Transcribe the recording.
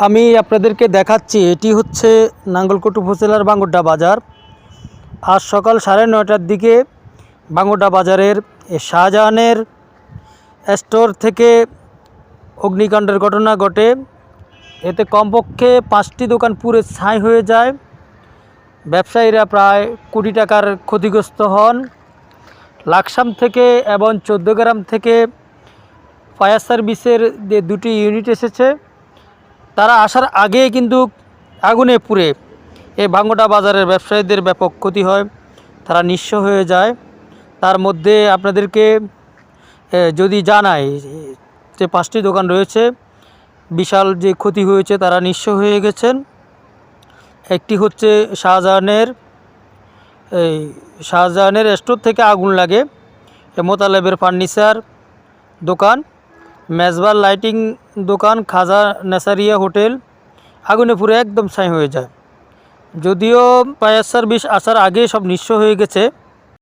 আমি আপনাদেরকে দেখাচ্ছি, এটি হচ্ছে নাঙ্গলকোট উপজেলার বাঙ্গুরডা বাজার। আজ সকাল 9:30টার দিকে বাঙ্গুরডা বাজারের শাহজাহানের স্টোর থেকে অগ্নিকাণ্ডের ঘটনা ঘটে। এতে কমপক্ষে 5টি দোকান পুড়ে ছাই হয়ে যায়। ব্যবসায়ীরা প্রায় কোটি টাকার ক্ষতিগ্রস্ত হন। লাকসাম থেকে এবং 14 গ্রাম থেকে ফায়ার সার্ভিসের যে 2টি ইউনিট এসেছে, তারা আসার আগেই কিন্তু আগুনে পুড়ে এই বাঙ্গুরডা বাজারের ব্যবসায়ীদের ব্যাপক ক্ষতি হয়, তারা নিঃস্ব হয়ে যায়। তার মধ্যে আপনাদেরকে যদি জানাই যে 5টি দোকান রয়েছে, বিশাল যে ক্ষতি হয়েছে, তারা নিঃস্ব হয়ে গেছেন। একটি হচ্ছে শাহজাহানের স্টোর থেকে আগুন লাগে, মোতালেবের ফার্নিচার দোকান, মেজবাল লাইটিং দোকান, খাজা নেসারিয়া হোটেল আগুনে পুরো একদম ছাই হয়ে যায়। যদিও ফায়ার সার্ভিস আসার আগে সব নিঃস্ব হয়ে গেছে।